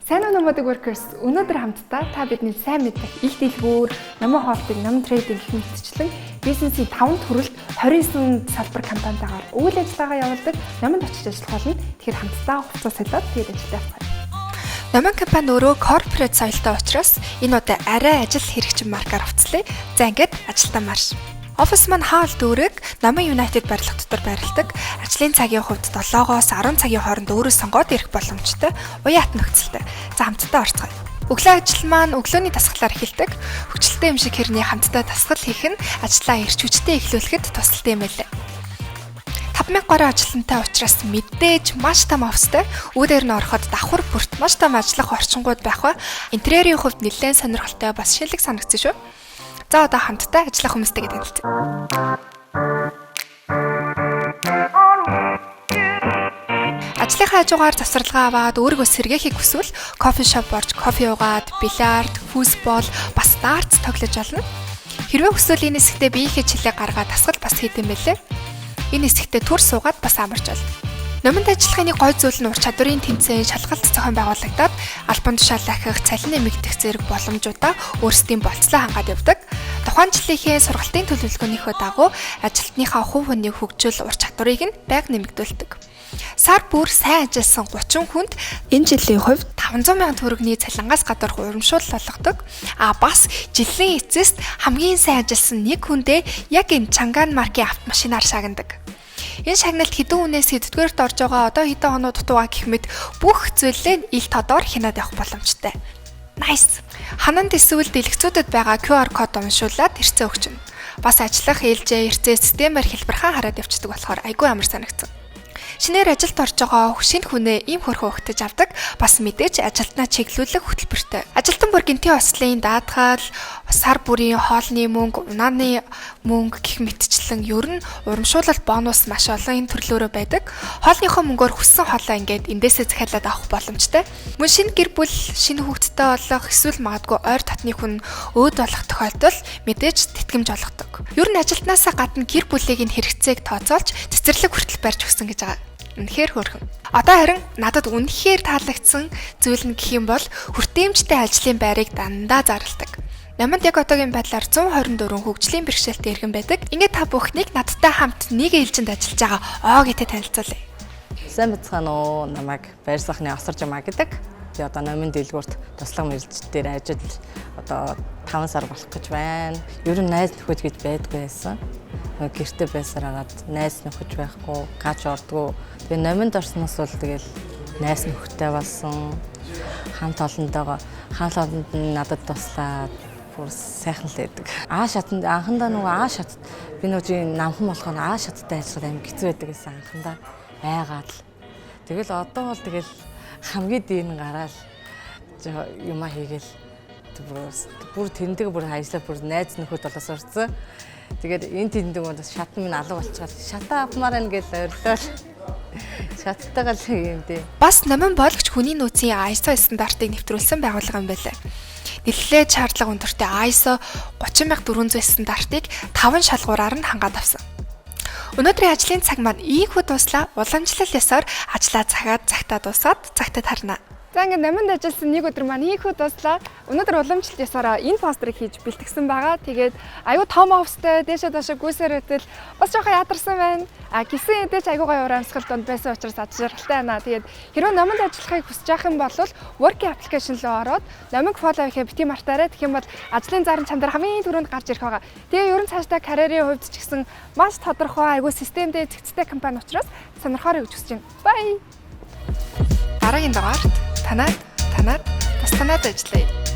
Сайн уу Nomadic Workers, өнөөдөр хамтдаа та бидний сайн мэдэх их дэлгүүр, номын хоолтыг, номын трейдинг гэх мэтчлэн бизнесийн 5 төрөлд 29 салбар компанитайгаар үйл ажиллагаа явуулдаг номонд очиж ажиллах болно. Тэгэхээр хамтдаа хувцас солиод тэгээд ажилдаа явцгаая. Номын компани өөрөө корпорэт соёлтой учраас энэ удаа арай ажил хэрэгчин маркаар хувцлаа. За ингээд ажилдаа марш. Офис маань хаал дүүрэг Номын United барилга дотор байрладаг. Ажлын цагийн хувьд 7-оос 10 цагийн хооронд өөрөө сонгоод ирэх боломжтой. Уяат нөхцөлтэй. За хамтдаа орцгоё. Өглөө ажил маань өглөөний дасгалаар эхэлдэг. Хүчтэй юм шиг хэрний хамтдаа дасгал хийх нь ажлаа эрч хүчтэй эхлүүлэхэд тусалдаг юм байлаа. 5000 гаруй ажилтнтай учраас мэдээж маш том офстой. Үүдээр нь ороход давхар бүрт маш том ажиллах орчингууд байх ба. Интерьерийн хувьд нэлээд сонирхолтой бас шинэлэг санагдсан шүү. За одоо хамтдаа ажиллах хүмүүстэйгээ танилцъя. Ажлынхаа хажуугаар завсралгаа аваад өөрийгөө сэргээхийг хүсвэл кофе шоп орж кофе уугаад, бильярд, футбол, бас дартс тоглож олно. Хэрвээ хүсвэл энэ хэсэгтээ биеийнхээ чилээ гаргаад дасгал бас хийдэм байлээ. Энэ хэсэгтээ төр суугаад бас амарч олно. Номонд ажиллахын гой зүйл нь ур чадварын тэмцээн, шалгалт зохион байгуулагдаад албан тушаал ахих, цалин нэмэгдэх зэрэг боломжуудаа өөрсдийн болцлоо хангаад явдаг. Тухайн жилийнхээ сургалтын төлөвлөгөөнийхөө дагуу ажилтныхаа хувь хүний хөгжил, ур чадварыг нь байг нэмэгдүүлдэг. Сар бүр сайн ажилласан 30 хүнд энэ жилийн хувьд 500 сая төгрөгийн цалингаас гадуурх урамшуул олгодог. Бас жилийн эцэст хамгийн сайн ажилласан нэг хүндээ яг энэ Чанган маркийн автомашинаар шагнадаг. Энэ шагналт хэдэн үнээс хэддүгээрт орж байгаа одоо хэдэн хоног дутуугаа гэх мэт бүх зүйлээ ил тодор хянаад явах боломжтой. Nice. Хананд эсвэл дэлгэцүүдэд байгаа QR код уншуулад хэрэгцээ өгчнө. Бас ажиллах ээлжээ хэрэгцээ системээр хэлбэрхэн хараад явцдаг болохоор айгүй амар санагдсан. Шинээр ажилд орж байгаа шинэ хүнээ ийм хөрхөө өгтөж авдаг. Бас мэдээж ажилтнаа чиглүүлэх хөтөлбөртэй. Ажилтан бүр гинтийн ослын даатгал, сар бүрийн хоолны мөнгө, унааны мөнгө гэх мэтчлэн ер нь урамшуулалт бонус маш олон энэ төрлөөрөө байдаг. Хоолныхоо мөнгөөр хүссэн хоолоо ингээд эндээсээ захиалаад авах боломжтой. Мөн шинэ гэр бүл, шинэ хүүхэдтэй болох эсвэл магадгүй ойр татны хүн өөд болох тохиолдолд мэдээж тэтгэмж олгодог. Ер нь ажилтнаасаа гадна гэр бүлийг нь хэрэгцээг тооцоолж цэцэрлэг хүртэл барьж өгсөн гэж байгаа. Үнэхээр хөөрхөн. Одоо харин надад үнэхээр таалагдсан зүйл нь гэх юм бол хүртээмжтэй ажлын байрыг дандаа зарладаг. Номонд яг одоогийн байдлаар 124 хөгжлийн бэрхшээлтэй иргэн байдаг. Ингээд та бүхнийг надтай хамт нэг ээлжинд ажиллаж байгаа Оо гэтэй танилцуулъя. Сайн бацхан уу, намайг Баяр сайхны Осор Жамаа гэдэг. Би одоо Номын дэлгүүрт туслах мэргэжил дээр ажил одоо 5 сар болох гэж байна. Ер нь найз нөхөд гэж байдгүй байсан. Гэртээ байсаар агаад найз нөхөж байхгүй, гаж ордгоо. Тэгээ Номонд орсноос бол тэгэл найз нөхөдтэй болсон. Хамт олондоо надад туслаад бүр сайхан л байдаг. Шатанд анхандаа нөгөө шат би нөгөө намхан болохоор шаттай ажиллахад амар хэцүү байдаг гэсэн анхандаа айгаад л. Тэгэл одоо бол тэгэл хамгийн дийн гараал юмаа хийгээл бүр тэндээ бүр ажиллаа бүр найз нөхөд болоос урцсан. Тэгээд энэ тэндээ бас шат минь алга болчихвол шатаа авмаар байна гэж ойрлоо. Шаттайгаа л юм дээ. Бас Номын болгоч хүний нөөцийн ISO стандартыг нэвтрүүлсэн байгууллага юм байлаа. Нэлээд шаардлага өндөртэй ISO 30400 стандартыг 5 шалгуураар нь хангаад авсан. Өнөөдрийн ажлын цаг маань ийхүү дуслаа. Уламжлал ёсоор ажлаа цагтаа дуусаад цагтад харна. За ингээд Номонд ажилласан нэг өдөр маань ийхүү дуслаа. Өнөөдөр уламжлалт ёсоор энэ постерыг хийж бэлтгэсэн байгаа. Тэгээд аюу том офстэй дээшээ доошоо гүйсээр өтөл бас жоохон ядарсан байна. Гисэн эдэж аюу гой урамсгал донд байсан учраас аж жаргалтай байна. Тэгээд хэрвээ Номонд ажиллахыг хүсэж байх юм бол working application руу ороод Номыг follow хийхээ бити мартаарай. Тэгэх юм бол ажлын зарын чанар хамгийн түрүүнд гарч ирэх байгаа. Тэгээ ерөн цаашдаа карьерийн хувьд ч гэсэн маш тодорхой аюу системтэй зэгцтэй компани учраас сонирхоорой гэж хүсэж байна. Bye. Дараагийн дугаарт танаад бас танаад ажиллая.